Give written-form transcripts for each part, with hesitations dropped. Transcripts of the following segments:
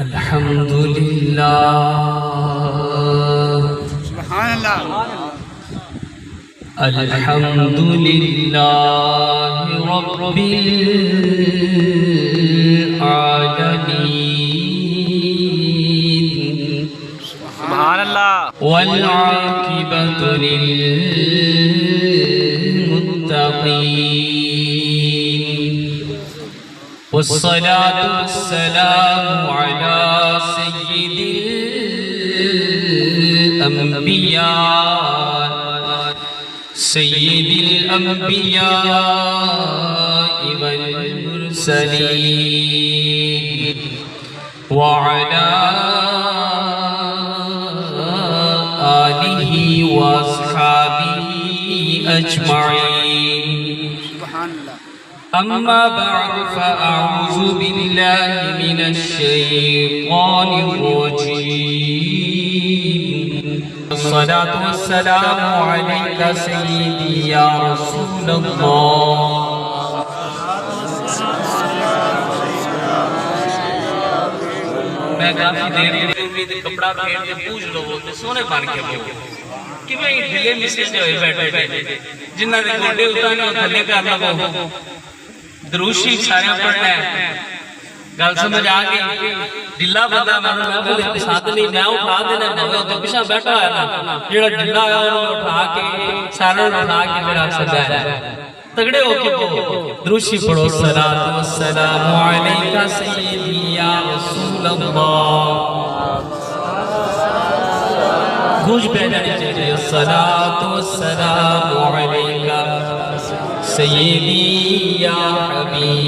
अल्हम्दुलिल्लाह रब्बिल आलमीन। सुभान अल्लाह। वल आकिबतु लिल मुत्तकीन। वस्सलातु वस्सलामु अला सय्यिदिल अंबिया सय्यिदिल अंबिया वल मुरसलीन व अला आलिहि व अस्हाबिहि अजमाइन। अम्मा बअद फअऊज़ु बिल्लाहि मिनश शैतानिर रजीम। अस्सलातु वस्सलामु अलैका सय्यिदी या रसूलल्लाह। मैं काफी देर उम्मीद कपड़ा फेर के पूछ लो ते सोने बन के बोल कि मैं ढिले मिसे जो बैठे जिन्ना दे गोडे उताने थल्ले कर लगो दरूशी सारे पढ़ना है। गल समझ आ गई। ढिला बंदा मैं बोले साथ नहीं मैं उठा देना भावे तो पीछे बैठा है ना जेड़ा ढिला है ओनु उठा के सारे उठा के मेरा सजा है तगड़े होके दरूशी पढ़ो। सलातु वस्सलामु अलैका सय्यिदी या रसूलल्लाह। गूंज पे जानी चाहिए। सलातु वस्सलामु अलैका सय्यिदी या हबीबल्लाह।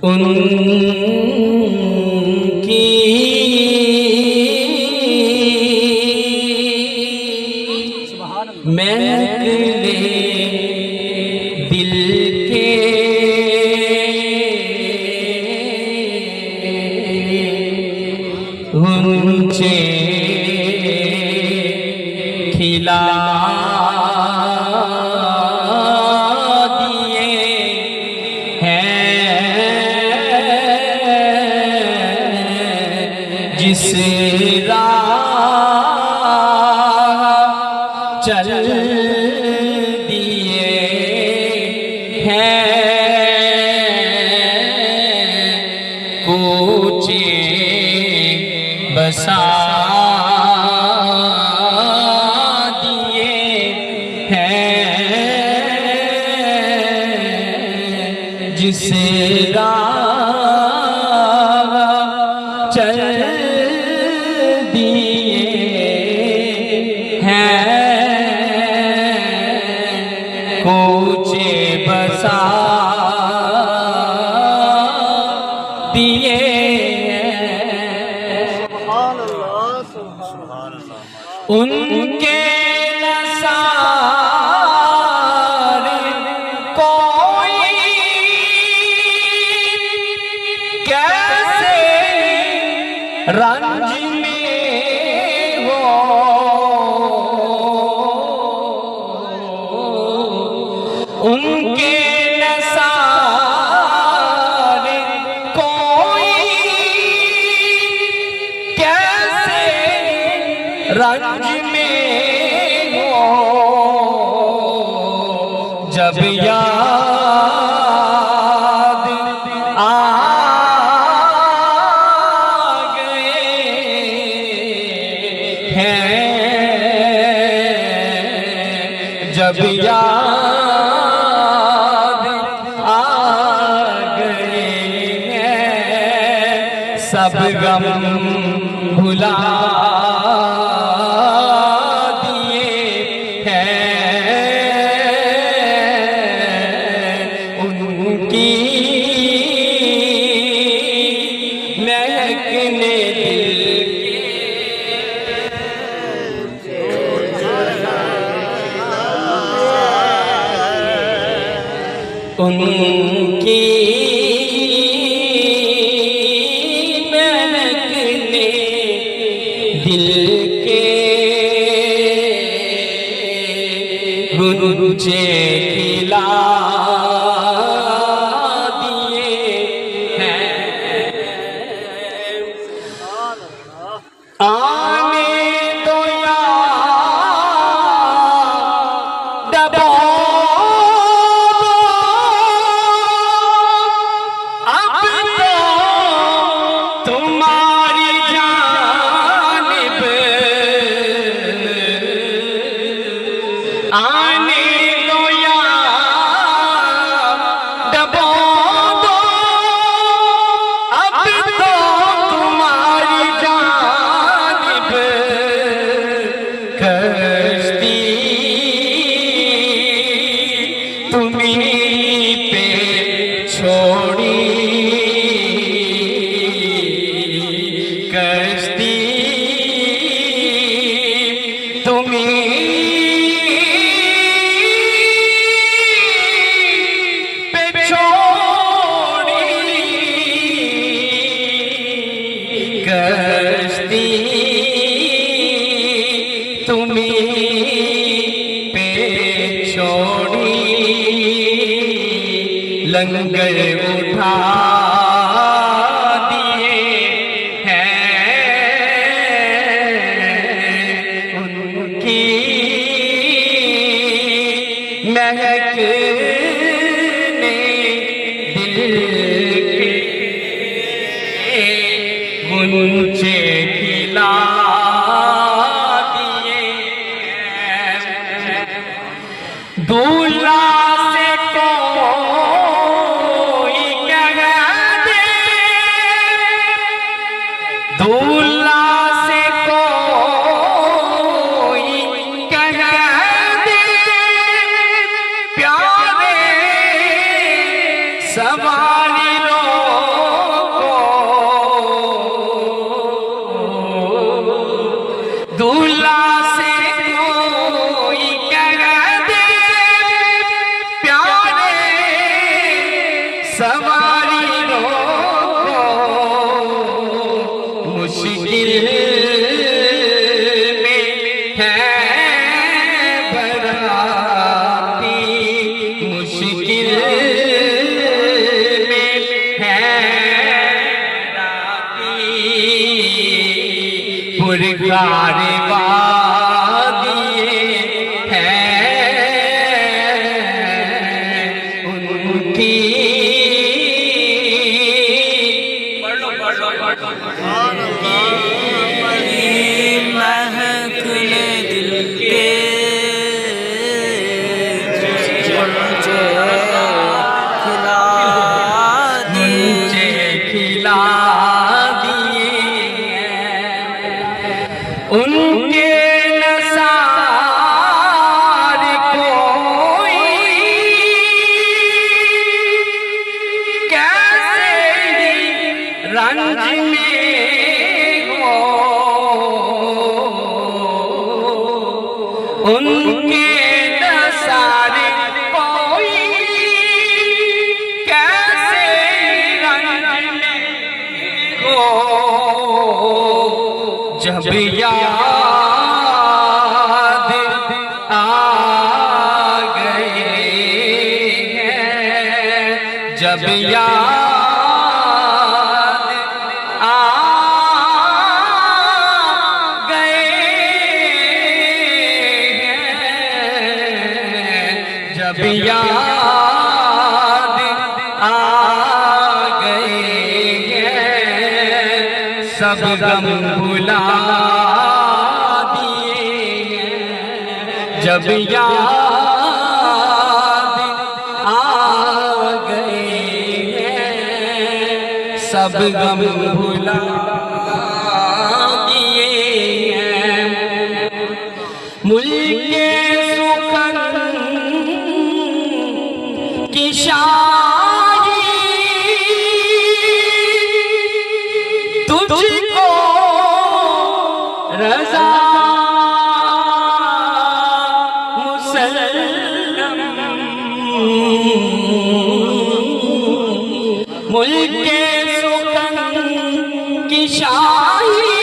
उनकी महफिले दिल के ऊंचे खिला दिए हैं जिस राह चल दिए हैं कूचे बसा दिए हैं जिस राह चल दिए हैं कूचे बसा दिए उनके नसारे कोई कैसे रंज में हो उनके नसारे कोई कैसे रंज में हो जब याद आ गए हैं जब याद आ गए हैं सब गम भुला दिए हैं उनकी महकने दिल उनकी महकने दिल के गुंजे खिला दिए हैं। आने दो यार दबो अब तो तुम्हारी जानिब आने दो यार दबो दो अब तो तुम्हारी जानिब कश्ती तुम्हीं पे छोड़ी कश्ती तुम्हीं पे छोड़ी कश्ती तुम्हीं पे छोड़ी लंगर उठा दिए हैं उनकी महक ने दिल के गुंजे खिला दिए हैं। दूल्हा से कोई कह दे दूल्हा से कोई कह दे प्यारे सवारी को दूल्हा से कोई कह दे प्यारे सवारी को मुश्किल में है बराती मुश्किल में है बराती पुरकार वादिए हैं उनकी महकने दिल के मुझे खिला दिए उनके नसार कोई कैसे रंज में हो उनके नसार कोई कैसे रंज में हो जब याद आ गए हैं जब याद आ गए हैं जब याद आ गए हैं सब गम भुला दिए जब याद आ गए हैं सब गम भुला दिए हैं मुल्के सुखन की शाही तुझको रजा मुसल्लम मुल्के सुखन की शाही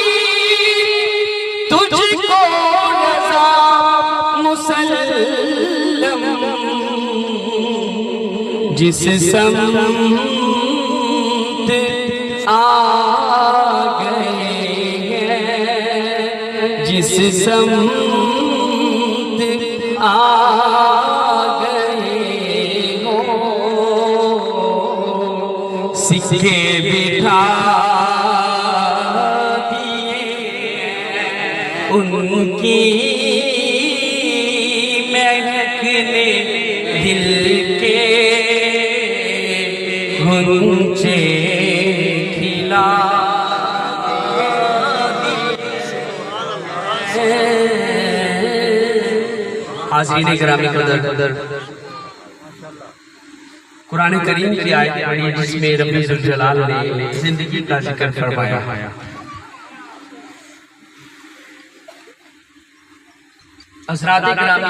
तुझको रजा मुसल्लम जिस समत आ गए हैं, जिस समत आ गए हो, सिक्के बिठा उनकी महकने दिल के गुंचे खिला हाज़रीन किराम कदर, कुरान करीम की आयत पढ़ी जिसमें रब्बुल जलाल ने जिंदगी का जिक्र फरमाया। हज़रात किराम,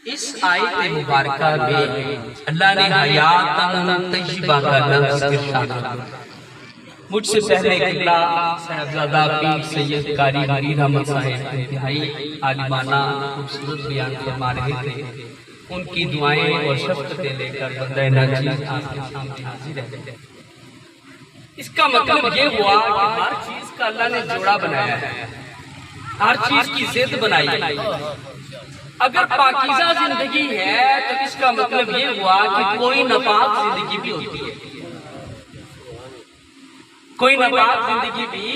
इस आयत मुबारका में अल्लाह ने हयातन तय्यबा का लफ्ज़ इरशाद किया। मुझसे पहले किबला साहबजादा पीर सैयद कारी हरीर अहमद साहब इंतहाई आलिमाना खूबसूरत बयान फरमा रहे थे। उनकी दुआएं और शफ़क़तें लेकर बंदे नाज़ीज़ आपके सामने हाजिर है। इसका मतलब ये हुआ कि हर चीज का अल्लाह ने जोड़ा बनाया है, हर चीज की जिद बनाई है। अगर पाकीज़ा जिंदगी है तो इसका मतलब ये हुआ कि कोई नापाक जिंदगी भी होती है, कोई नापाक जिंदगी भी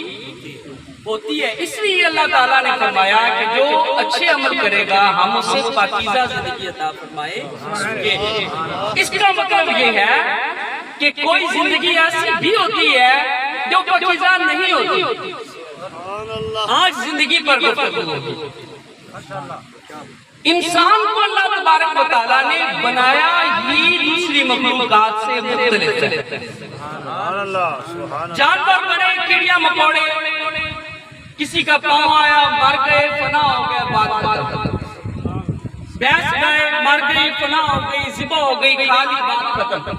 होती है। इसलिए अल्लाह ताला ने फरमाया कि जो अच्छे अमल करेगा हम उसे पाकीज़ा जिंदगी अता फरमाएंगे। इसका मतलब ये है कि कोई जिंदगी ऐसी भी होती है जो पाकीज़ा नहीं होती। आज जिंदगी पर गुफ्तगू होगी। इंसान को अल्लाह तबारक व तआला ने बनाया ही दूसरी मखलूकात से मुख्तलिफ है। जानवर बने, चिड़िया मकोड़े, किसी का पाँव आया मर गए फना हो गया बात खत्म, भैंस गए मर गई फना हो गई ज़िबा हो गई खा ली बात खत्म,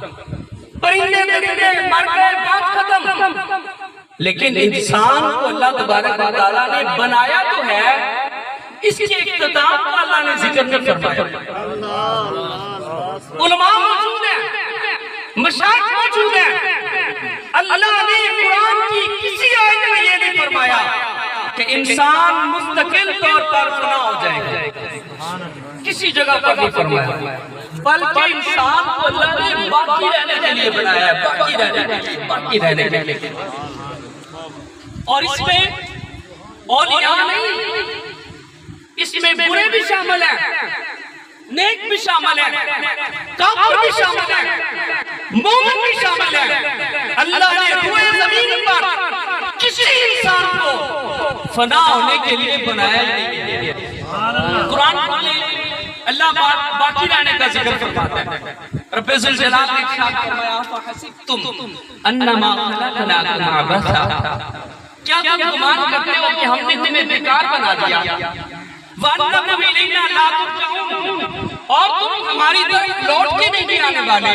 परिंदे परिंदे मर गए बात खत्म। लेकिन इंसान को अल्लाह तबारक व तआला ने बनाया तो है, इसके इख्तिताम का अल्लाह ने जिक्र नहीं फरमाया। उलमा मौजूद है, मशाइख मौजूद है, अल्लाह ने कुरान की किसी आयत में ये नहीं फरमाया कि इंसान मुस्तकिल तौर पर फना हो जाएगा, किसी जगह पर नहीं फरमाया, बल्कि इंसान को अल्लाह ने बाकी रहने के लिए बनाया है, बाकी रहने के लिए। और इसमें औलिया नहीं, इसमें बुरे भी शामिल हैं, नेक भी शामिल हैं, काफिर भी शामिल हैं, मोमिन भी शामिल हैं। अल्लाह ने पूरे ज़मीन पर किसी इंसान को फना होने के लिए बनाया नहीं। कुरान में अल्लाह बाकी रहने का जिक्र फरमाता है। रब्बुल जलाल ने इरशाद फरमाया फहसिबतुम अन्नमा खलक़नाकुम अबसा, क्या तुम गुमान करते हो कि हमने तुम्हें बेकार बना दिया, और तुम हमारी तरफ लौट के नहीं आने वाले।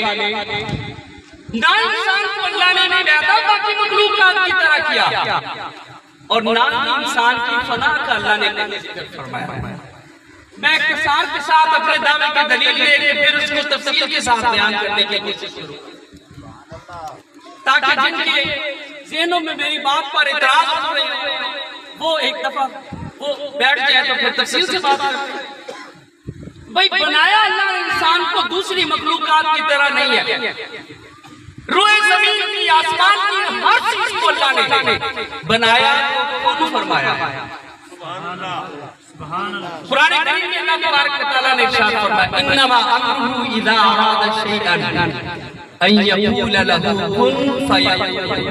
ना इंसान को अल्लाह ने पैदा बाकी मखलूकात की तरह किया, और ना इंसान की फना का अल्लाह ने जिक्र फरमाया। मैं इख्तिसार के साथ अपने दावे की दलील लेके फिर उसको तफसील के साथ बयान करने की कोशिश करूं, ताकि जिनके ज़हनों में मेरी बात पर इतराज हो रहे हो वो एक दफा वो बैठ जाए तो फिर तफसील से बात करें। भाई बनाया अल्लाह ने इंसान को दूसरी मखलूकात की तरह नहीं है। रोए जमीन की आसमान की हर चीज को अल्लाह ने बनाया, कौन फरमाया? कुरान करीम में अल्लाह तबारक व तआला ने इरशाद फरमाया इन्नमा अमरुहु इज़ा अरादा शैअन अन यक़ूला लहू कुन फयकून।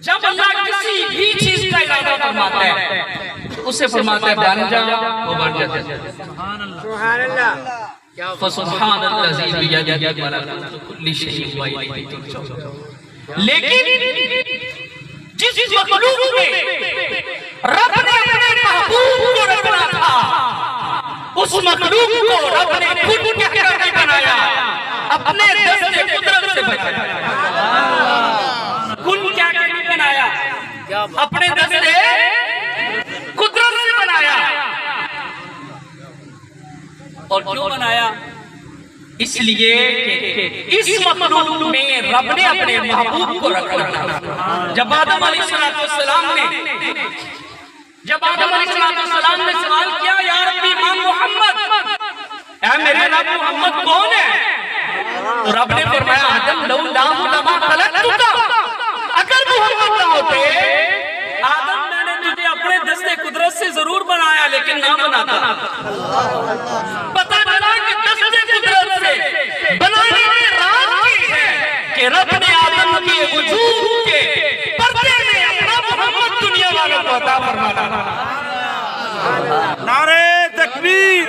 जब अल्लाह किसी भी चीज का इरादा फरमाता है तो उसे फरमाता है बन जा, वो बन जाता है। सुभान अल्लाह, फसुब्हानल्लज़ी बियदिही मलाकुतु कुल्लि शैइन व इलैहि तुरजऊन। लेकिन जिस मखलूक में रब ने अपने महबूब को रखना था, उस मखलूक को रब ने खुद कहकर नहीं बनाया, अपने दस्ते कुदरत से बनाया। कुल क्या करके बनाया? अपने दस्ते कुदरत से बनाया। और क्यों बनाया? इसलिए इस मखलूक में रब ने अपने महबूब को रखा। जब आदम अलैहिस्सलाम ने सवाल किया, या रब्बी मान मोहम्मद, ऐ मेरे रब मोहम्मद कौन है? तो रब ने फरमाया, आदम लौलाहु लमा खलक़तुका, अगर मोहम्मद ना होते आदम, मैंने तुझे अपने दस्ते कुदरत से जरूर बनाया लेकिन ना बनाता। पता चला कि दस्ते कुदरत से बनाने में राज की है कि रब ने आदम के वजूद के पर्दे में अपना मोहम्मद दुनिया वालों को अता फरमाया। नारे तकबीर,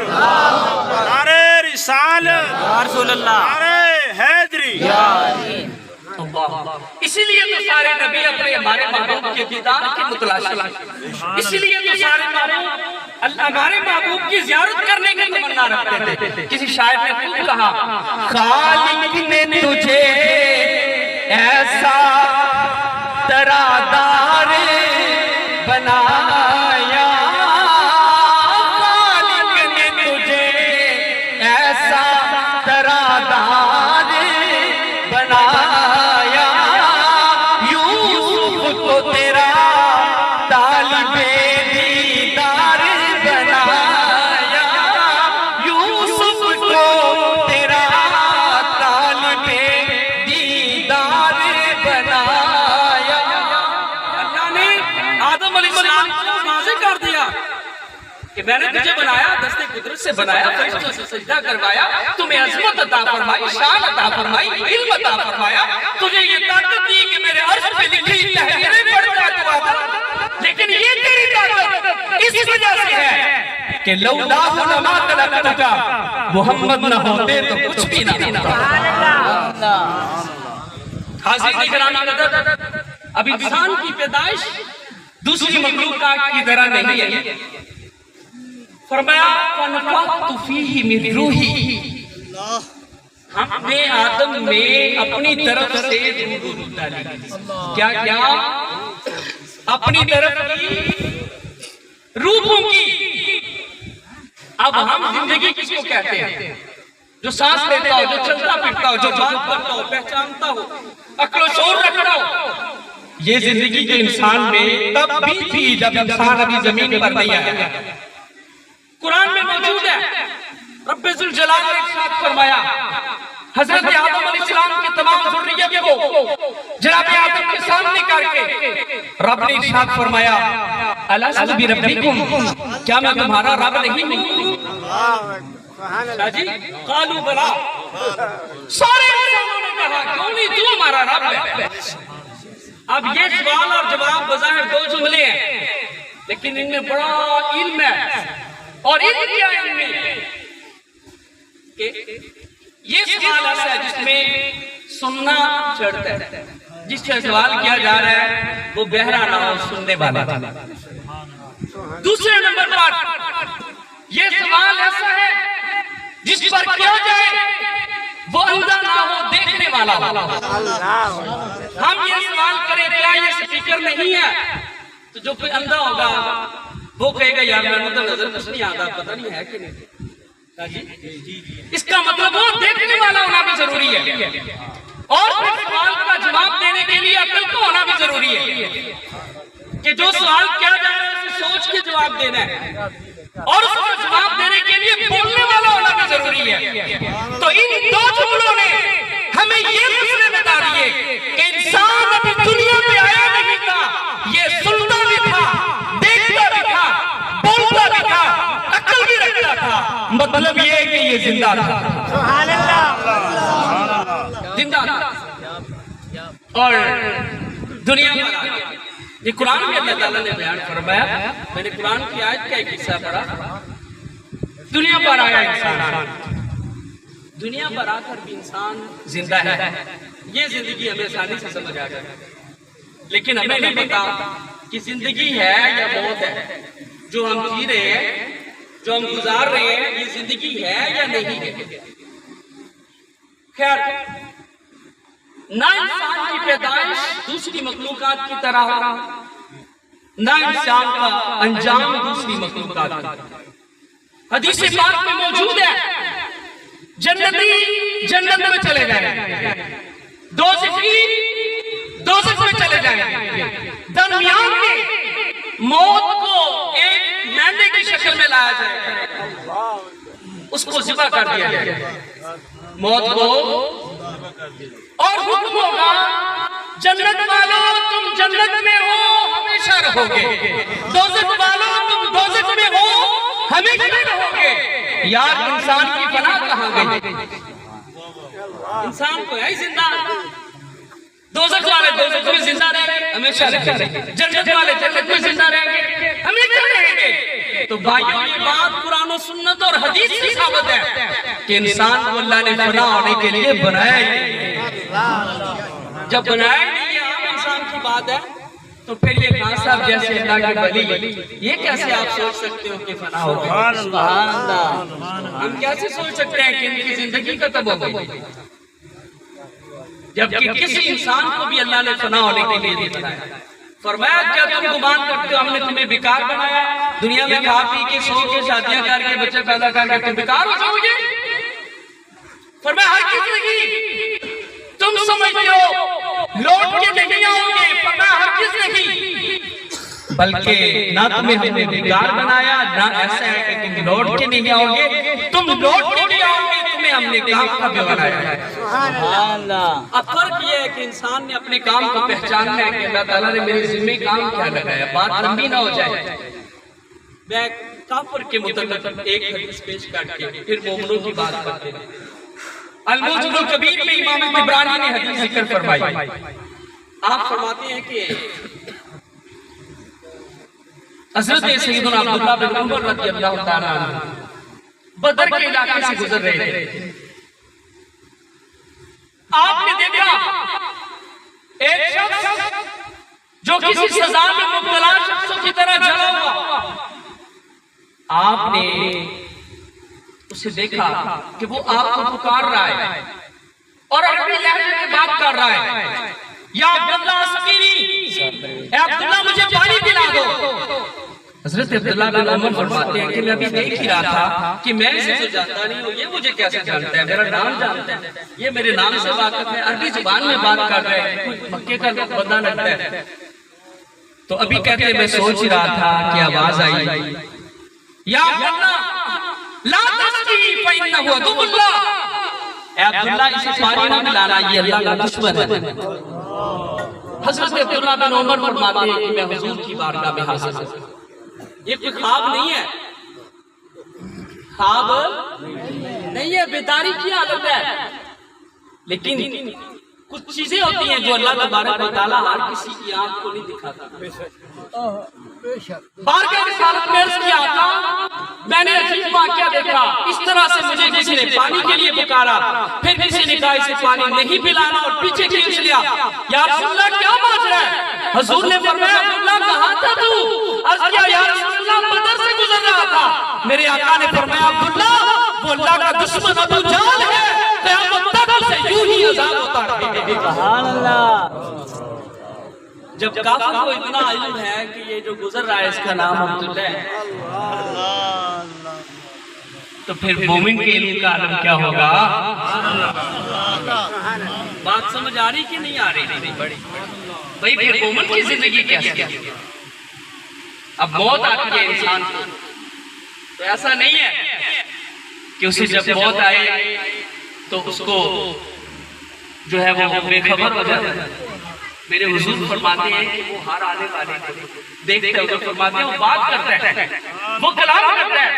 नारे रिसालत, नारे हैदरी। इसीलिए तो सारे नबी अपने हमारे महबूब के दीदार की मुतलाशी, इसीलिए तो सारे महबूब हमारे महबूब की ज़ियारत करने की तमन्ना रखते थे। किसी शायर ने खूब कहा, खालिक ने तुझे ऐसा तरादार बनाया, खालिक ने तुझे ऐसा तरादार बनाया, यूसुफ को तेरा तालिबे दीदार बनाया, यूसुफ को तेरा तालिबे दीदार बनाया। अल्लाह ने आदम अलैहिस्सलाम को वाज़ेह कर दिया कि मैंने तुझे बनाया, दस्ते कुदरत से बनाया, फरिश्तों से सजदा करवाया, तुम्हें अज़मत अता फरमाई, शान अता फरमाई, इल्म अता फरमाया, तुझे ये ताकत दी कि मेरे अर्श पे लिखी तहरीरें पढ़ता तू आदम। लेकिन ये तेरी ताकत इस वजह से है कि लौलाहु लमा खलक़तुका, मोहम्मद न होते तो कुछ भी ना होता। हाज़िर किराम कदर, अब इंसान की पैदाइश दूसरी मखलूक़ात की तरह नहीं है। फरमाया, फनफ़ख़्तु फ़ीही मिन रूही, हमने आदम में अपनी तरफ से रूह डाली। क्या क्या? अपनी तरफ की रूहों की। अब हम जिंदगी किसको कहते हैं? जो सांस लेता हो, जो चलता फिरता हो, जो बात करता हो, पहचानता हो, अक्ल शोर रखता हो, ये जिंदगी के इंसान में तब भी थी जब इंसान अभी जमीन पर नहीं आया। कुरान में मौजूद है, रब्बुल जलाल ने इरशाद फरमाया, हजरत आदम अलैहिस्सलाम की तमाम ज़ुर्रियत को जनाब आदम के सामने करके रब ने इरशाद फरमाया, अलस्तु बि रब्बिकुम, क्या मैं तुम्हारा रब नहीं हूं? जी कालू बला, सारे इंसानों ने कहा क्यों नहीं, तू हमारा रब है। अब ये सवाल और जवाब बज़ाहिर दो जुमले हैं, लेकिन इनमें बड़ा इल्म है। और इल्म क्या है इनमें? ये सवाल ऐसा है जिसमें सुनना चढ़ता है। जिससे सवाल किया जा रहा है वो बहरा ना हो, सुनने वाला। दूसरे नंबर पर ये सवाल ऐसा है जिस पर किया जाए वो अंधा ना हो, देखने वाला हो। हम ये सवाल करें क्या ये स्पीकर नहीं है, तो जो कोई अंधा होगा वो कहेगा यार मैंने तो नजर कुछ नहीं आता, पता नहीं है कि नहीं। इसका मतलब वो देखने वाला होना भी जरूरी है, और सवाल का जवाब देने के लिए अक्ल को होना भी जरूरी है कि जो सवाल किया जा रहा है उसे सोच के जवाब देना है, और उसका जवाब देने के लिए बोलने वाला होना भी जरूरी है। तो इन दो जुमलों ने हमें ये मसले बता दिए कि इंसान अभी दुनिया में आया नहीं था, ये सुनता भी था, देखता भी था, बोलता भी था, अक्ल भी रखता था। मतलब ये है कि ये जिंदा था, जिंदा था और दुनिया में ये कुरान में अल्लाह ताला ने बयान फरमाया। मैंने कुरान की आयत का एक हिस्सा पढ़ा, दुनिया पर आया इंसान, दुनिया पर आकर भी इंसान जिंदा है। ये जिंदगी हमें आसानी से समझ आ जाए, लेकिन हमें नहीं पता कि जिंदगी है या मौत है। जो हम जी रहे हैं, जो हम गुजार रहे हैं, ये जिंदगी है या नहीं है। खैर, ना इंसान की पैदाइश दूसरी मखलूकात की तरह, ना इंसान का अंजाम दूसरी मखलूकात की। हदीस पाक में मौजूद है जन्नती जन्नत में चले जाएंगे, दोज़खी दोज़ख में चले जाएंगे। दरमियान में मौत को एक मेंढे की शक्ल में लाया जाएगा, उसको ज़िबा कर दिया जाएगा मौत को, और हुक्म होगा जन्नत वालों तुम जन्नत में हो हमेशा रहोगे, दोज़ख वालों तुम दोज़ख में हो हमेशा रहोगे। यार इंसान की पनाह कहाँ गई? इंसान को है जिंदा, दोज़ख वाले दोज़ख में जिंदा रहेंगे हमेशा रहेंगे, जन्नत वाले जन्नत में जिंदा रहेंगे हमेशा रहेंगे। तो भाइयों ये बात कुरान और सुन्नत और हदीस से साबित है कि इंसान को अल्लाह ने फना होने के लिए बनाया ही। जब बनाया नहीं आम इंसान की बात है तो फिर ये खान साहब जैसे अल्लाह के वली, ये कैसे आप सोच सकते हो कि फना हो गया? सुभान अल्लाह। हम कैसे सोच सकते हैं कि इनकी जिंदगी खत्म हो गई, जबकि किसी इंसान को भी अल्लाह ने फना होने के लिए नहीं बनाया। फरमाया क्या तुम गुमान करते हो हमने तुम्हें बेकार बनाया, दुनिया में खा पी के सो के शादियां करके बच्चे पैदा करके तुम बेकार हो जाओगे? फरमाया हर किसी की तुम समझते हो लौट के नहीं आओगे, फरमाया हर किसी नहीं, बल्कि ना तुम्हें हमने बेकार बनाया ना ऐसा है कि तुम लौट के नहीं आओगे, तुम लौट के नहीं आओगे, तुम्हें हमने काम का भी बनाया है। अब फर्क ये है कि इंसान ने अपने काम को पहचानना है कि अल्लाह ताला ने मेरे जिम्मे काम क्या लगाया। बात लंबी ना हो जाए, मैं काफिर के मुतल्लिक़ एक हदीस पेश करके फिर मोमिनों की बात करते हैं। अल-मुजमुल कबीर में इमाम तिबरानी ने हदीस जिक्र फरमाई। आप फरमाते हैं कि हज़रत सैयदना अब्दुल्लाह बिन उमर रज़ियल्लाहु ताला अन्हु बदर के इलाके से गुजर रहे थे। आपने देखा एक शख्स जो किसी सजा में मुब्तला शख्सों की तरह जला हुआ, आपने उसे देखा कि वो आपको पुकार रहा है और अरबी लहजे में बात कर रहा है, या अब्दुल्लाह अस्कीनी, अब्दुल्लाह मुझे पानी पिला दो। हज़रत अब्दुल्लाह बिन उमर फरमाते हैं कि मैं अभी देख ही रहा था कि मैं इसे तो जानता नहीं हूँ, ये मुझे कैसे जानता है, मेरा नाम जानता है, ये मेरे नाम से वाकिफ है, अरबी जुबान में बात कर रहे हैं, मक्के का बंदा लगता है। तो अभी कहते मैं सोच ही रहा था कि आवाज आई, या अब्दुल्लाह ला तस्की फइन्नहु अदुव्वुल्लाह, ए अब्दुल्लाह इसे पानी ना पिलाना, ये अल्लाह का दुश्मन है। हज़रत अब्दुल्लाह बिन उमर फरमाते हैं कि मैं हुजूर की बारगाह में हाजिर हूं। ये कोई ख्वाब नहीं है, ख्वाब नहीं है, बेदारी की हालत है, लेकिन कुछ चीजें होती हैं जो अल्लाह तबारक व तआला हर किसी की आंख को नहीं दिखाता। बारगाह रिसालत में अर्ज़ किया था, मैंने अजीब वाक़या देखा, इस तरह से मुझे किसी ने पानी के लिए पुकारा, फिर किसी ने कहा इसे पानी नहीं पिलाना और पीछे खींच लिया। या रसूलल्लाह क्या बात है? हुजूर ने फरमाया अब्दुल्लाह कहाँ था तू? अर्ज़ किया या रसूलल्लाह बदर से गुजर रहा था। मेरे आका ने फरमाया अब्दुल्लाह वो अल्लाह का दुश्मन अबू जहल है, क़यामत तक उसे यूं ही अज़ाब होता रहेगा। सुभान अल्लाह। जब काफिर को इतना इल्म है कि ये जो गुजर रहा है इसका नाम अब्दुल्लाह है, तो फिर मोमिन के इल्म का आलम क्या होगा? बात समझ आ रही कि नहीं आ रही? भाई फिर मोमिन की जिंदगी कैसी? अब मौत आती है इंसान को, तो ऐसा नहीं है कि उसे जब मौत आए तो उसको जो है वो बेखबर हो जाता है। मेरे हुजूर फरमाते हैं कि वो हर आने वाले को देखते हैं, तो फरमाते हैं वो बात करता है, वो कलाम करता है,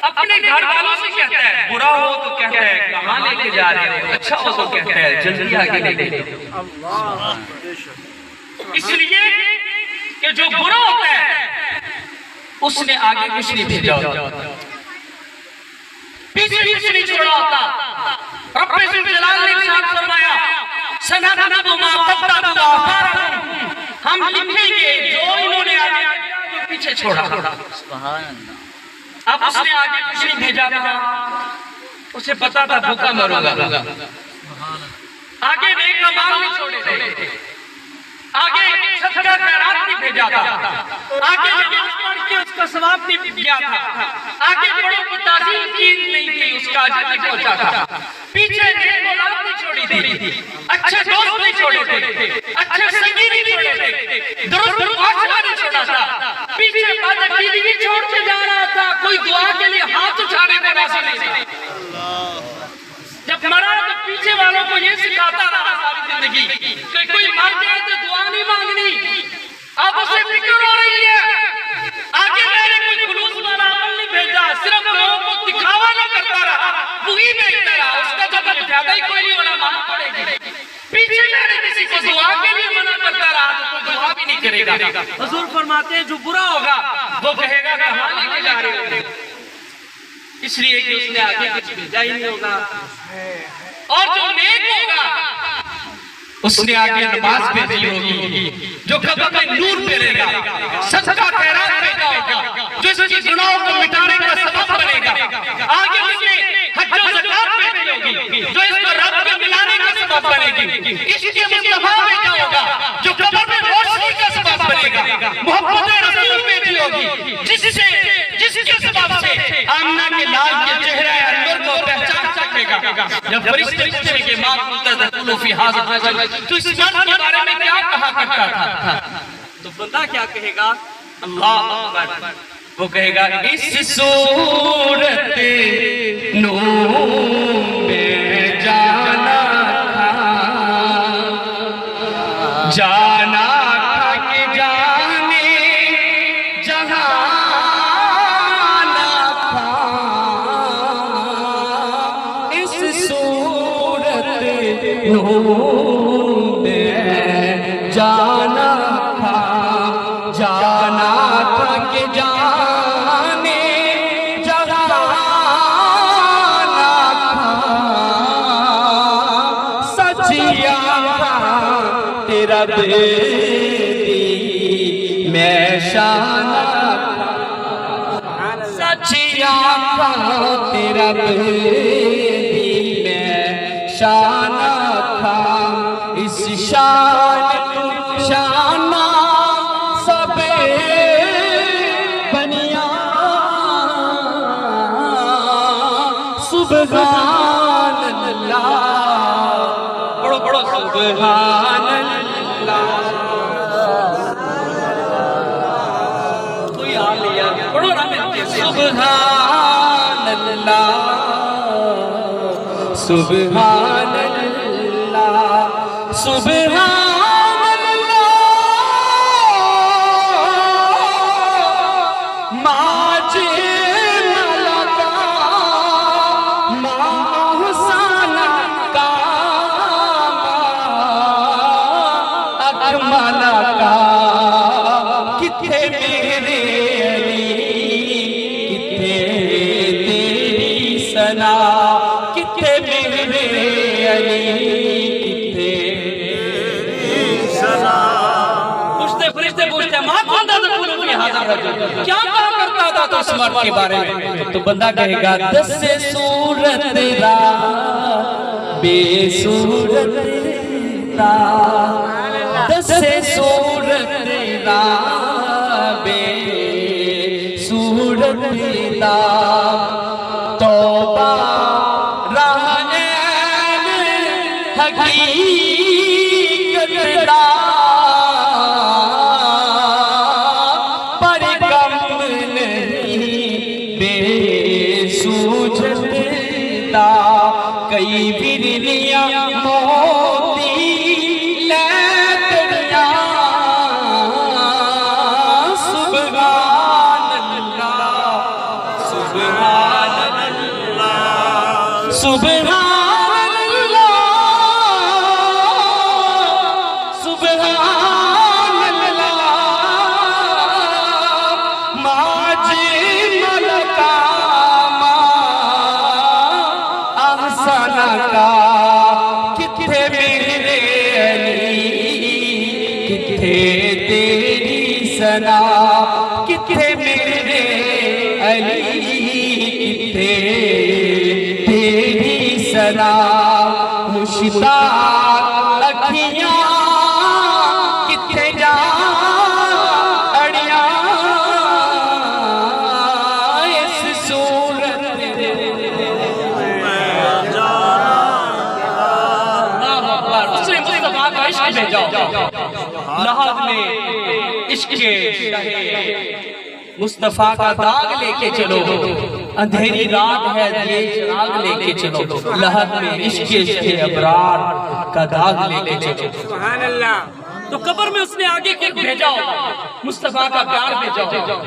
अपने घर वालों से कहता है, बुरा हो तो कहता है कहाँ लेके जा रहे हो, अच्छा हो तो कहता है जल्दी आगे लेके जाओ। इसलिए कि जो बुरा होता है उसने आगे कुछ नहीं भेजा होता, पीछे कुछ नहीं छोड़ा होता। रब्बे ज़ुल जलाल ने इरशाद फरमाया हम लिखेंगे जो इन्होंने आगे जो पीछे छोड़ा। अब उसने आगे कुछ नहीं भेजा था, उसे पता था भूखा मरूंगा, आगे नेक अमाल नहीं छोड़े थे, आगे सदका खैरात नहीं भेजा था, आगे नमाज पढ़ के उसका सवाब नहीं किया था, आगे बड़ों की ताज़ीम की नहीं थी, उसका अजर नहीं पहुंचा था, पीछे नेक औलाद नहीं छोड़ी थी, अच्छे दोस्त नहीं छोड़े थे, अच्छे संगी नहीं छोड़े थे, दुरुस्त मुआशरा नहीं छोड़ा था, पीछे बादशाही भी छोड़ के जा रहा था, कोई दुआ के लिए हाथ उठाने को राजी नहीं था। जब मरा तो पीछे वालों को ये सिखाता रहा सारी जिंदगी कि कोई मर जाए तो दुआ नहीं मांगनी, अब उसे फिक्र हो रही है, आगे मैंने कोई खुलूस वाला अमल नहीं भेजा, सिर्फ लोगों को दिखावा नहीं करता रहा, वही भेजता रहा, उसका जब ज्यादा ही कोई नहीं होना मांग पड़ेगी। पीछे मैंने किसी को दुआ के लिए मना करता रहा तो कोई दुआ भी नहीं करेगा। हुजूर फरमाते हैं जो बुरा होगा वो कहेगा कहां लेके जा रहे हो, इसलिए कि उसने आगे कुछ भेजा ही नहीं होगा, और जो नेक होगा उसने आगे नमाज भेजी होगी, जो कब्र में नूर फेरेगा, सदका खैरात भेजा होगा, जो इसके गुनाहों को मिटाने का सबब बनेगा, आगे उसने हज और ज़कात भेजी होगी, जो इसको रब को मिलाने का सबब बनेगी, इसके मुस्तफा भेजा होगा, जो कब्र में रोशनी का सबब बनेगा, मोहब्बत रसूल भेजी होगी, जिसके सबब से आमना के लाल के चेहरे अंदर को पहचान सकेगा। जब फरिश्ते पूछेंगे मां मुंतज़र फी हाज़ा तो इस मर्द के बारे में क्या कहा करता था, तो बंदा क्या कहेगा, अल्लाह अकबर, वो कहेगा इस सूरत नूर में जाना था कि जाने जहां जाना था कि जाने जहाना था, सचिया तेरा बेदी मैं शाना था, सचिया तेरा बेदी मैं शाना था, इस शाना सब बनिया सुभान अल्लाह, बड़ो बड़ो सुभान अल्लाह, कोई हाल लिया बड़ो ना मिलते सुभान अल्लाह, सुभान अल्लाह, सुभान किथे मेरे अली, किथे तेरी सना, किथे मेरे अली, किथे तेरी सना। पूछते फरिश्ते पूछते मां खुदा तकुलु फी हाज़ा रजुल, क्या कहा करता था तो उस मर्द के बारे में, तो बंदा कहेगा दस सूरत रा बेसूरत रा, दस सूरत रा सूरत दा, तौबा रहने हकीकत दा, पर कम नहीं बेसूझत दा, कई बिरलियां मोती सुभान अल्लाह, सुभान अल्लाह, माजी मलका अहसना का, किथे मेरे अली, किथे तेरी सना, किथे मेरे अली, किथे सना, मुश्ताक अखियां किथे इश्क भेजाओ, लहद में इश्क के मुस्तफा का दाग लेके चलो, अंधेरी रात है ये चिराग लेके चलो, लहद में इश्क के अबरार का दाग लेके चलो। सुभान अल्लाह। तो कब्र में उसने आगे के भेजाओ, मुस्तफा का प्यार भेजाओ,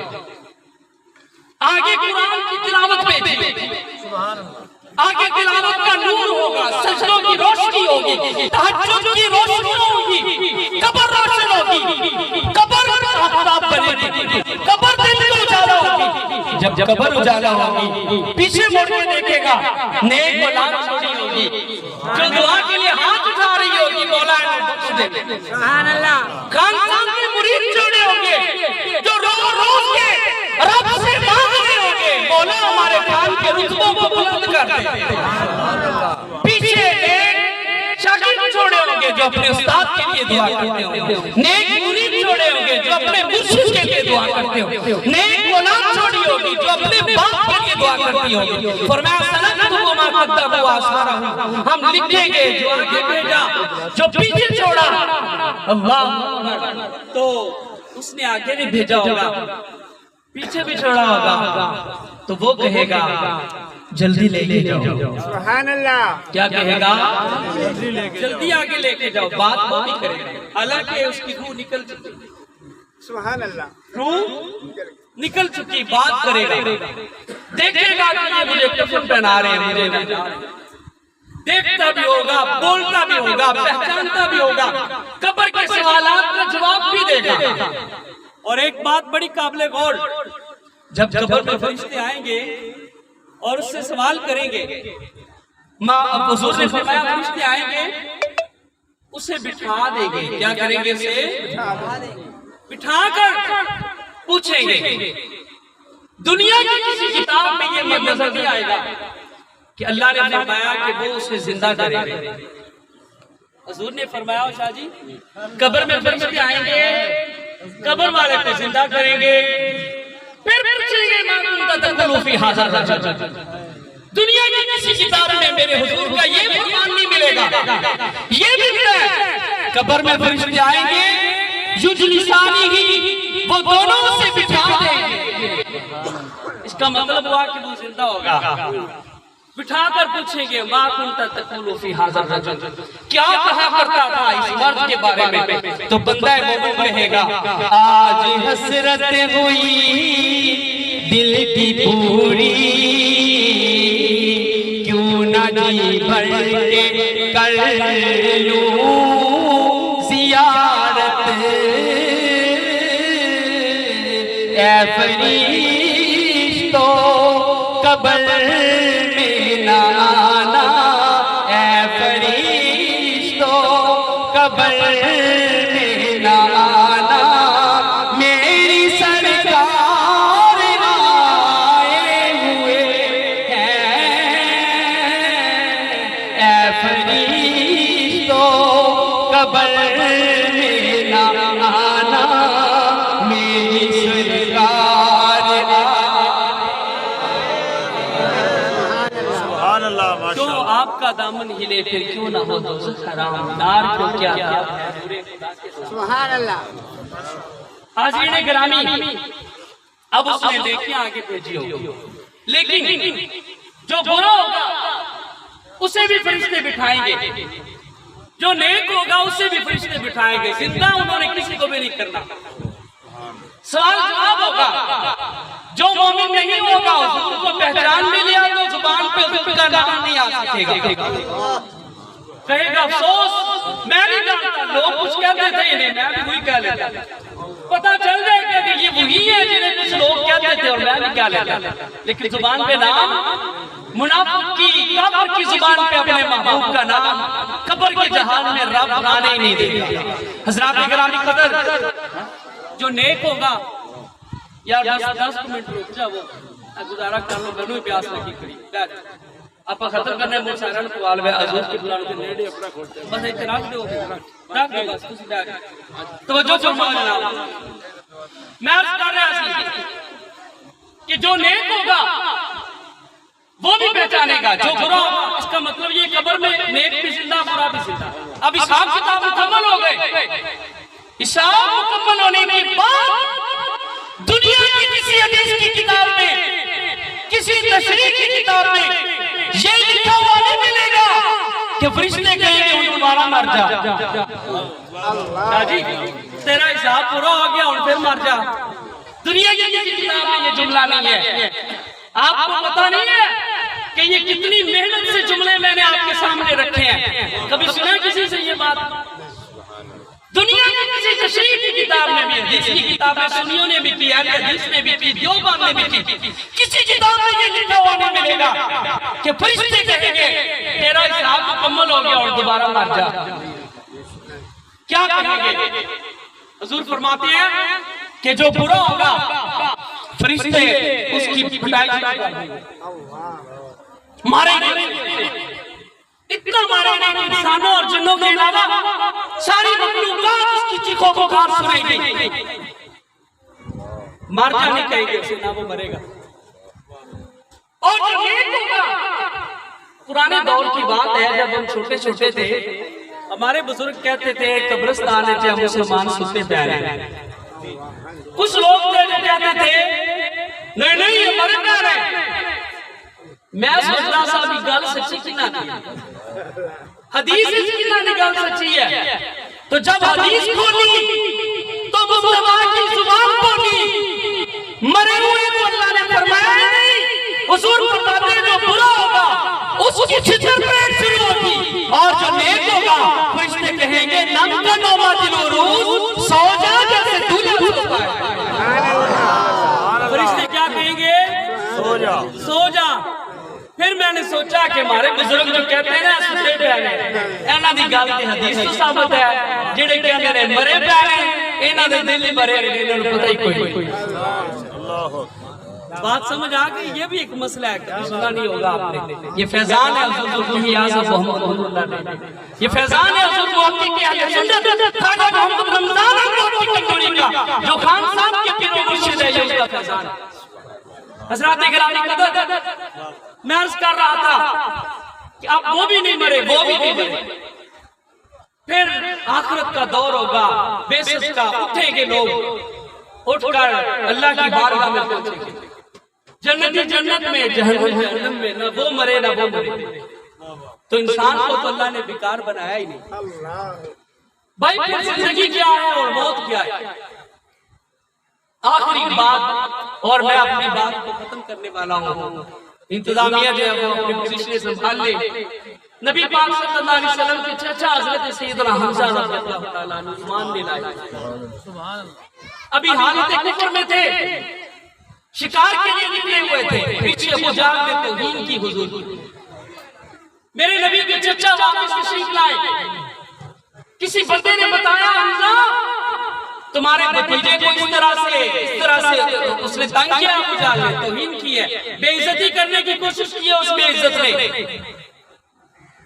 आगे कुरान की तिलावत भेजी, आगे तिलावत का नूर होगा, सजदों की रोशनी होगी, तहज्जुद की रोशनी होगी, कब्र रोशन होगी, कब्र आफ्ताब बनेगी, कब्र दिन में उजाला होगी। जब कब्र उजाला होगी, पीछे मुड़ के देखेगा, नेक औलाद छोड़ी होगी, जो दुआ के लिए हाथ उठा रही होगी, मौला बख्श दे। सुभान अल्लाह। खानदान के मुरीद जोड़े होंगे, जो रोज के रब से मांग रहे होंगे, मौला हमारे खान के रुतबों को बुलंद कर दे। पीछे नेक शागिर्द छोड़े होंगे, जो अपने उस्ताद के लिए दुआ करते होंगे, नेक मुरीद छोड़े होंगे, जो अपने मुर्शिद के लिए दुआ करते होंगे, नेक औलाद छोड़ी होगी, जो अपने बाप के लिए दुआ करती होगी। फरमाया सनतहु मा क़द्दमू व आसारहू, हम लिखेंगे जो आगे भेजा, जो पीछे छोड़ा। अल्लाह, तो उसने आगे भी भेजा होगा, पीछे भी छोड़ा होगा, तो वो कहेगा जल्दी लेके जाओ। सुभान अल्लाह। क्या कहेगा? जल्दी आगे लेके जाओ। बात वो नहीं करेगा, हालांकि उसकी रूह निकल चुकी, सुभान अल्लाह। रूह निकल चुकी, बात करेगा, देखेगा कि ये मुझे कफन पहना रहे हैं, मुझे नहीं जा रहे, देखता भी होगा, बोलता भी होगा, पहचानता भी होगा, कब्र के सवालात का जवाब भी देगा। और एक बात बड़ी काबिल गौर, जब कब्र में फरिश्ते आएंगे और उससे सवाल करेंगे, हुजूर ने फरमाया फरिश्ते आएंगे, उसे बिठा देंगे। क्या करेंगे? उसे बिठा कर पूछेंगे। दुनिया की किसी किताब में ये नजर नहीं आएगा कि अल्लाह ने फरमाया कि वो उसे जिंदा करेंगे। हुजूर ने फरमाया शाह जी, कब्र में फरिश्ते आएंगे, कब्र वाले को जिंदा करेंगे, फिर पूछेंगे दुनिया की किसी किताब में मेरे हुजूर का ये फरमान नहीं मिलेगा, ये मिलता है। कब्र में फरिश्ते आएंगे, युजलिसानी ही, वो दोनों से बिठा देंगे। इसका मतलब हुआ कि वो जिंदा होगा। बिठा कर पूछेंगे, मा कुंता तक़ूलु फी हाज़ा रजुल, क्या कहा करता था इस मर्द के बारे में? तो बंदा मोमिन कहेगा, आज हसरत हुई दिल की पूरी, क्यों ना जी भर के कर लूं ज़ियारत, ए फरिश्तो कब्र में ना आना, ए फरिश्तो कब्र में ना आना, मेरी सरकार आए हुए हैं, ए फरिश्तो कब्र में ना आना, मेरी सरकार तो आपका दामन हिले फिर क्यों ना हो दोज़ख हराम, नार को क्या सुभान अल्लाह। हाज़रीन गिरामी, अब उसने लेके आगे भेजी होगी, लेकिन जो बुरा होगा उसे भी फरिश्ते बिठाएंगे, जो नेक होगा उसे भी फरिश्ते बिठाएंगे। जिंदा उन्होंने किसी को भी नहीं करना, सवाल जवाब होगा। जो मोमिन नहीं होगा उसको पहचान भी लिया तो जुबान पे उसका नाम नहीं आ सकेगा, कहेगा अफसोस मैं नहीं जानता, लोग कुछ कहते थे इन्हें, मैं भी वही कह लेता, पता चल जाएगा कि ये वही है जिन्हें कुछ लोग कहते थे और मैं भी कह लेता, लेकिन जुबान पे नाम, मुनाफिक की काफिर की जुबान पे अपने महबूब का नाम कब्र के जहान में रब आने ही नहीं देगा। हज़रात गिरामी कदर, जो नेक होगा, यार बस 10 मिनट रुक जाओ, गुजारा कर लो, मैंने प्यास लगी करी, आप खत्म करने मोर सारण सवाल है हजूर के बुलाने के नेड़े अपना खोलते बस इतने रख दो बस कुछ तवज्जो फरमाओ जनाब। मैं अर्ज कर रहा था कि जो नेक होगा वो भी पहचान जानेगा जो बुरा होगा। इसका मतलब ये कब्र में नेक भी जिंदा बुरा भी जिंदा। अब हिसाब किताब मुकम्मल हो गए। हिसाब मुकम्मल होने के बाद दुनिया की किसी हदीस की किताब में, किसी तशरीह की किताब में ये लिखा हुआ नहीं मिलेगा कि फरिश्ते कहेंगे उन दोबारा मर जा जी, तेरा हिसाब पूरा हो गया और फिर मर जा। दुनिया की किसी किताब में ये जुमला नहीं है। आपको पता नहीं है कि ये कितनी मेहनत से जुमले मैंने आपके सामने रखे हैं। कभी सुना किसी से ये बात? दुनिया की किसी तशरीह की किताब में भी, हदीस की किताब में सुन्नियों ने भी की, हदीस ने भी की, देवबंद ने भी की, किसी किताब में ये लिखा हुआ नहीं मिलेगा कि फरिश्ते कहेंगे तेरा हिसाब मुकम्मल हो गया और दोबारा मर जा। क्या कहेंगे? हुजूर फरमाते हैं कि जो बुरा होगा फरिश्ते उसकी पिटाई मारेंगे, इतना मारेंगे इंसानों और जिन्नों के अलावा सारी मखलूकात उसकी चीखों को पुकार सुनेगी। मार जाने कहेंगे उसे, ना वो मरेगा। और जो नेक होगा, पुराने दौर की बात है, जब हम छोटे छोटे थे हमारे बुजुर्ग कहते थे कब्रिस्तान है जब मुसलमान सुनते प्यारे। कुछ लोग थे जो कहते थे नहीं नहीं ये मरे प्यारे। मैं सोचता था अभी गल सच्ची की ना हदीस की ना गल सच्ची है। तो जब हदीस खोली तो मुस्तफा की जुबान खोली, मरे हुए को अल्लाह ने फरमाया नहीं, हुजूर फरमाते हैं जो बुरा होगा उसकी छितर पैर शुरू होगी और जो नेक होगा फरिश्ते कहेंगे नम का नौमा दिलोरूस सो जा जैसे दूल्हा सोता है। फरिश्ते क्या कहेंगे? सो जा, सो जा। फिर मैंने सोचा कि हमारे बुजुर्ग जो कहते हैं ना सुते प्यारे, इन्हां दी गल ते हदीस तो साबित है। जेड़े कहंदे ने मरे प्यारे, इन्हां दे दिल ही मरे, इन्हां नूं पता ही कोई। बात समझ आ गई? ये भी एक मसला है, कभी सुना नहीं होगा आपने। ये फैजान है हुजूर मोहम्मद, ये फैजान है हुजूर मोहम्मद के अहले सुन्नत खाजा मोहम्मद रमजान की कटोरी का, जो खान साहब के पीर मुर्शिद है, ये उसका फैजान है। हज़रात गिरामी कदर, मैं अर्ज कर रहा था कि अब वो भी नहीं मरे, वो भी नहीं मरे। फिर आखिरत का दौर होगा, बेसस का, उठेंगे लोग, उठकर अल्लाह की बारगाह में पहुंचेंगे। जन्नती जन्नत में, जहन्नम जहन्नम में, ना वो मरे ना वो मरे। तो इंसान को तो अल्लाह ने बेकार बनाया ही नहीं। भाई फिर जिंदगी क्या है और मौत क्या है? आखिरी बात, और मैं अपनी बात को खत्म करने वाला हूँ। इंतजामिया जो है वो अपनी पोजीशन संभाल ले। नबी पाक सल्लल्लाहु अलैहि वसल्लम के चाचा हजरत सैयदना हमजा रज़ियल्लाहु ताला अन्हु ईमान ले लाए। सुभान अल्लाह। अभी हालत कुफ्र में थे, शिकार के लिए निकले हुए थे, पीछे अबू जहल ने तौहीन की हुजूर। मेरे नबी के चाचा वापस तशरीफ लाए। किसी बंदे ने बताया हमजा तुम्हारे भतीजे को इस तरह से उसने तंग किया, अबू जहल ने तौहीन की है, बेइज्जती करने की कोशिश की है उस बेइज्जत ने।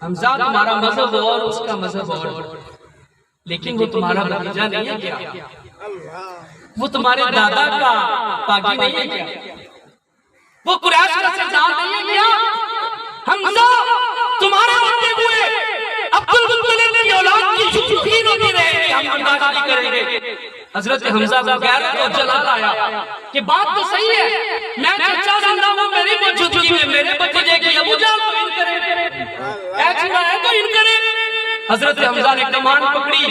हमजा तुम्हारा मजहब और उसका मजहब और, लेकिन वो तुम्हारा भतीजा नहीं है क्या? वो तुम्हारे दादा का पागी नहीं है क्या? वो कुरैश का सरदार नहीं है क्या? हमजा तुम्हारे होते हुए अब्दुल मुत्तलिब की औलाद की शुकीन होती रहे, हम बर्दाश्त नहीं करेंगे। हजरत हमजा को गैरत और जलाल आया कि बात तो सही है, मैं चचा जिंदा हूं, मेरी मौजूदगी में मेरे भतीजे की अबू जहल को इन करे, ऐसा है तो इन करे। हजरत हमजा ने कमान पकड़ी,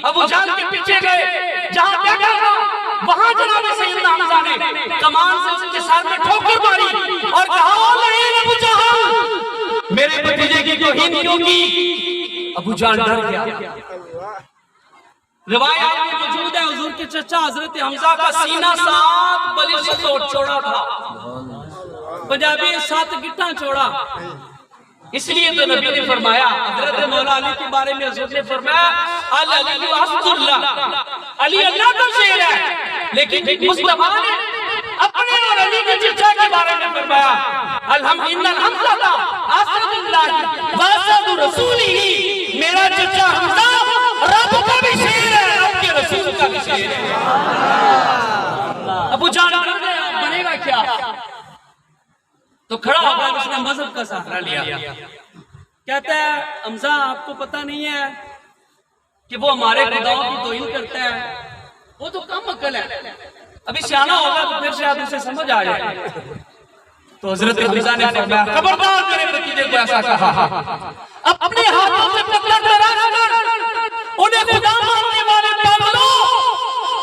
अबू जहल के पीछे गए, जहां बैठा था वहां जनाब सैयदना हमजा ने कमान से उसके सर में ठोकर मारी और कहा नहीं अबू जहल, मेरे भतीजे की तौहीन क्यों की? अबू जहल डर गया। रिवायत में मौजूद है हुजूर के चचा हजरत हमजा का सीना 7 बलिश चौड़ा था, पंजाबी 7 गिट्टा चौड़ा। इसलिए तो नबी ने फरमाया, हजरत मौला अली के बारे में हुजूर ने फरमाया अली असदुल्लाह, अली अल्लाह का शेर है। लेकिन मुस्तफा ने अपने और अली के चचा के बारे में फरमाया अल्हम्दुलिल्लाह असदुल्लाह व असदु रसूलिही, मेरा चचा हमजा रब का भी शेर है, रब के रसूल का भी शेर है। अबू जहल बनेगा क्या? तो खड़ा होकर उसने मजहब का सहारा लिया। कहता है हमजा आपको पता नहीं है कि वो हमारे खुदाओं की तौहीन करता है, वो तो कम अक्ल है, अभी सियाना होगा तो फिर शायद उसे समझ आ जाए। तो हजरत हमजा ने फरमाया खबरदार मेरे भतीजे को ऐसा कहा, अपने हाथों से पकड़ कर उन्हें खुदा मानने वाले पागलों,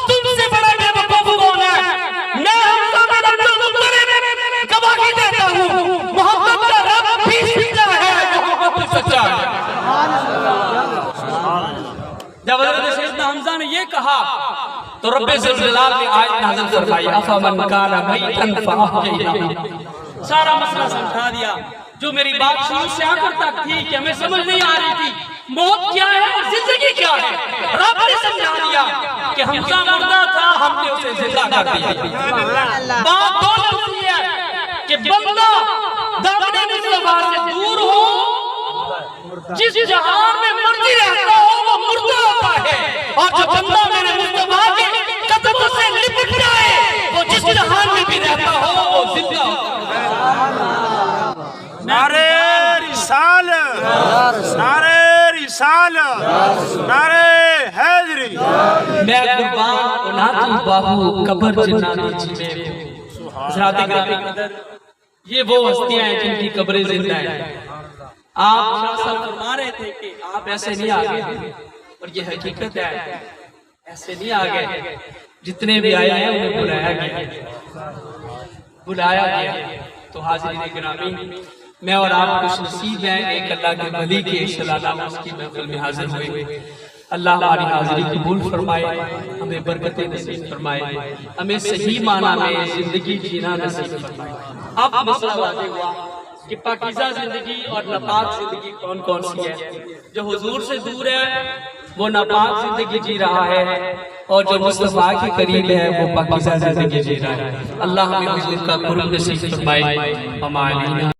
तुमसे बड़ा बेवकूफ कौन है? मैं हमजा बिन अब्दुल मुत्तलिब गवाही देता हूँ मोहम्मद का रब भी सच्चा है, मोहम्मद सच्चा है। जब हजरत सैयदना हमजा ने ये कहा तो रब्बे ज़ुल-जलाल ने आयत नाज़िल फरमाई अफ़मन कान मैतन फ़अहयैनाहु। सारा मसला समझा दिया। जो मेरी बात शुरू से आखिर तक थी कि हमें समझ नहीं आ रही थी मौत क्या है और जिंदगी क्या है, रब ने समझा दिया कि हमजा मुर्दा था, हमने उसे जिंदा कर दिया। बात दो लफ्ज़ है कि बंदा दामने मुस्तफा से दूर हो, जिस जहान में मर्जी रहता हो वो मुर्दा होता है, और जो बंदा मेरे मुस्तफा के कदमों से लिपट जाए वो जिस जहान में भी रहता हो वो जिंदा होता है। नारे रिसालत, नारे रिसालत, नारे हैदरी। मैं कुर्बान उनातुल बाहु कब्र जिन्नानी जीवे। हज़रात गिरामी कदर, ये वो हस्तियां हैं जिनकी कब्रें जिंदा हैं। आप शाह साहब फरमा रहे थे कि आप ऐसे नहीं आ गए, और ये हकीकत है, ऐसे नहीं आ गए। जितने भी आए हैं उन्हें बुलाया गया। तो हाज़िरीन गिरामी, मैं और आप खुश नसीब हैं एक अल्लाह के वली के सलाना उसकी महफिल में हाजिर हुए। अल्लाह हमारी हाजिरी कबूल फरमाए, हमें बरकतें नसीब फरमाए, हमें सही माना में जिंदगी जीना नसीब फरमाए। अब मसला वाज़ेह हुआ कि पाकीज़ा जिंदगी और नापाक जिंदगी कौन कौन सी है। जो हुजूर से दूर है वो नापाक जिंदगी जी रहा है, और जो मुस्तफा के करीब है वो पाकीज़ा जिंदगी जी रहा है। अल्लाह हमें हुजूर का कुर्ब नसीब फरमाए।